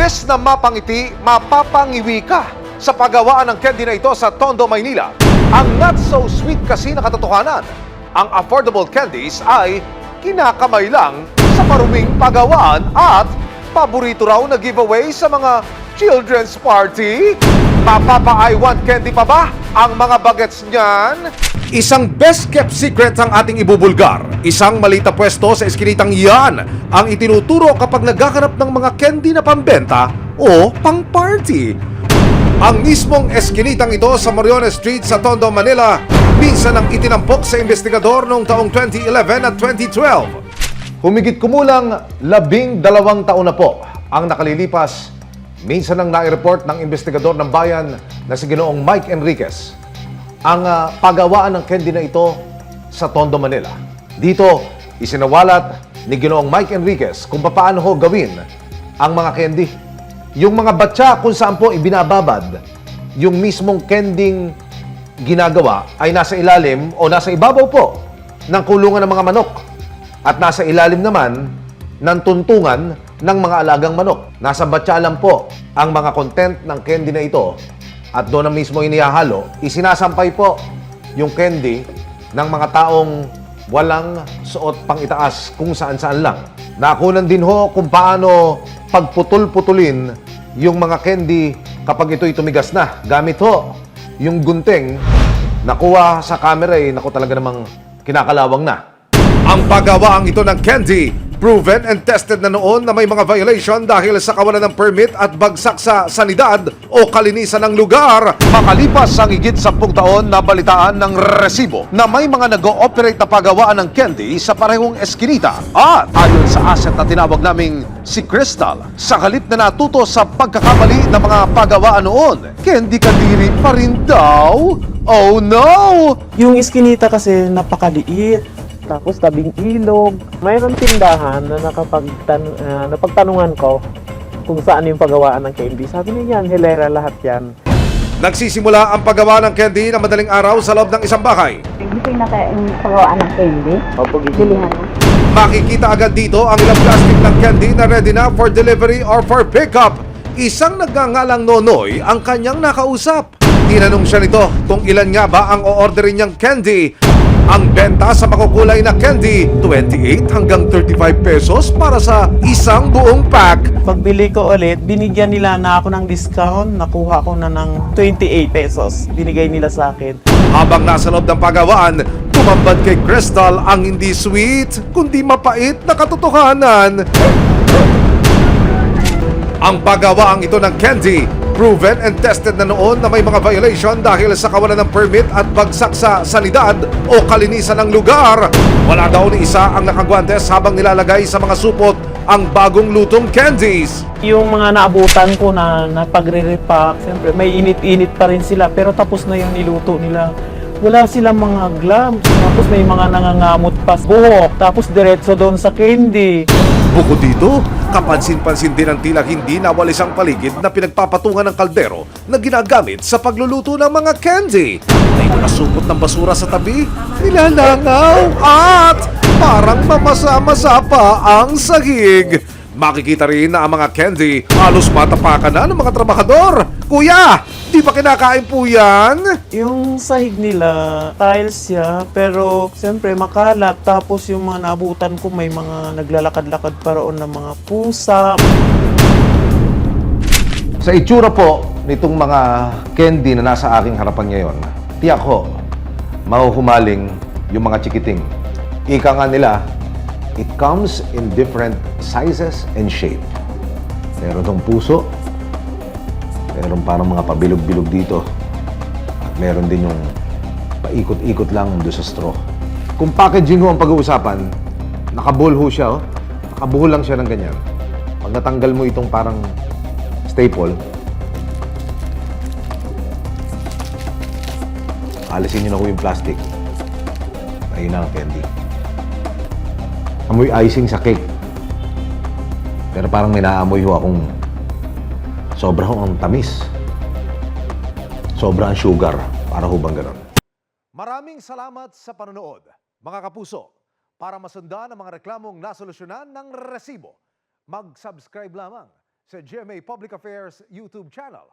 Imbes na mapangiti, mapapangiwi ka sa paggawaan ng candy na ito sa Tondo, Maynila. Ang not so sweet kasi na katotohanan, ang affordable candies ay kinakamay lang sa maruming pagawaan at paborito raw na giveaway sa mga children's party. Mapapa-I want candy pa ba ang mga bagets niyan? Isang best-kept secret ang ating ibubulgar. Isang malita pwesto sa eskinitang yan ang itinuturo kapag nagkakanap ng mga candy na pambenta o pang-party. Ang mismong eskinitang ito sa Moriones Street sa Tondo, Manila, minsan ang itinampok sa investigador noong taong 2011 at 2012. Humigit kumulang 12 taon na po ang nakalilipas. Minsan ang nai-report ng investigador ng bayan na si Ginoong Mike Enriquez ang paggawaan ng candy na ito sa Tondo, Manila. Dito, isinawalat ni Ginoong Mike Enriquez kung paano ho gawin ang mga candy. Yung mga batya kung saan po ibinababad, yung mismong kending ginagawa ay nasa ilalim o nasa ibabaw po ng kulungan ng mga manok at nasa ilalim naman ng tuntungan ng mga alagang manok. Nasa batya lang po ang mga content ng candy na ito at doon na mismo inihahalo, isinasampay po yung candy ng mga taong walang suot pang itaas kung saan-saan lang. Nakunan din ho kung paano pagputol-putulin yung mga candy kapag ito'y tumigas na. Gamit ho yung gunting, nakuha sa camera naku talaga namang kinakalawang na. Ang paggawaang ito ng candy, proven and tested na noon na may mga violation dahil sa kawalan ng permit at bagsak sa sanidad o kalinisan ng lugar. Makalipas ang higit 10 taon na balitaan ng resibo na may mga nag-ooperate na paggawaan ng candy sa parehong eskinita. At ayon sa asset na tinawag naming si Crystal, sa halip na natuto sa pagkakamali ng mga paggawaan noon, candy kadiri pa rin daw. Oh no! Yung iskinita kasi napakaliit. Tapos tabing ilog. Mayroong tindahan na napagtanungan ko kung saan yung paggawaan ng candy. Sabi niya yan, hilera lahat yan. Nagsisimula ang paggawa ng candy na madaling araw sa loob ng isang bahay. Gusto yung pagawaan ng candy. Opo, Bilihan mo. Makikita agad dito ang ilang plastic ng candy na ready na for delivery or for pickup. Isang nagngangalang Nonoy ang kanyang nakausap. Tinanong siya nito kung ilan nga ba ang o-orderin niyang candy. Ang benta sa makukulay na candy, 28 hanggang 35 pesos para sa isang buong pack. Pagbili ko ulit, binigyan nila na ako ng discount. Nakuha ko na ng 28 pesos. Binigay nila sa akin. Habang nasa loob ng pagawaan, tumambad kay Crystal ang hindi sweet, kundi mapait na katotohanan. Ang paggawaang ito ng candy, proven and tested na noon na may mga violation dahil sa kawalan ng permit at bagsak sa sanidad o kalinisan ng lugar. Wala daw ni isa ang nakagwantes habang nilalagay sa mga supot ang bagong lutong candies. Yung mga naabutan ko na pagre-repack, siyempre may init-init pa rin sila pero tapos na yung niluto nila. Wala silang mga gloves, tapos may mga nangangamot pa sa buhok, tapos diretso doon sa candy. Bukod dito, kapansin-pansin din ang tila hindi nawalis ang paligid na pinagpapatungan ng kaldero na ginagamit sa pagluluto ng mga candy. May mga supot ng basura sa tabi, nilalangaw at parang mamasa-masa pa ang sahig. Makikita rin na ang mga candy halos matapakan na ng mga trabahador. Kuya, di ba kinakain po yan? Yung sahig nila, tiles siya, pero siyempre makalat. Tapos yung mga naabutan ko, may mga naglalakad-lakad pa roon ng mga pusa. Sa itsura po nitong mga candy na nasa aking harapan ngayon, tiyak ho, mahuhumaling yung mga chikiting. Ika nga nila, it comes in different sizes and shape. Meron tong puso, meron parang mga pabilog-bilog dito, at meron din yung paikot-ikot lang doon sa straw. Kung packaging ho ang pag-uusapan, nakabuhol ho siya, nakabuhol lang siya ng ganyan. Pag natanggal mo itong parang staple, alisin nyo na ho yung plastic. Ayun na ang candy. Amoy icing sa cake. Pero parang may naamoy ho akong sobra ho ang tamis. Sobra ang sugar. Para ho bang ganon. Maraming salamat sa panonood, mga kapuso. Para masundan ang mga reklamong nasolusyonan ng resibo, mag-subscribe lamang sa GMA Public Affairs YouTube channel.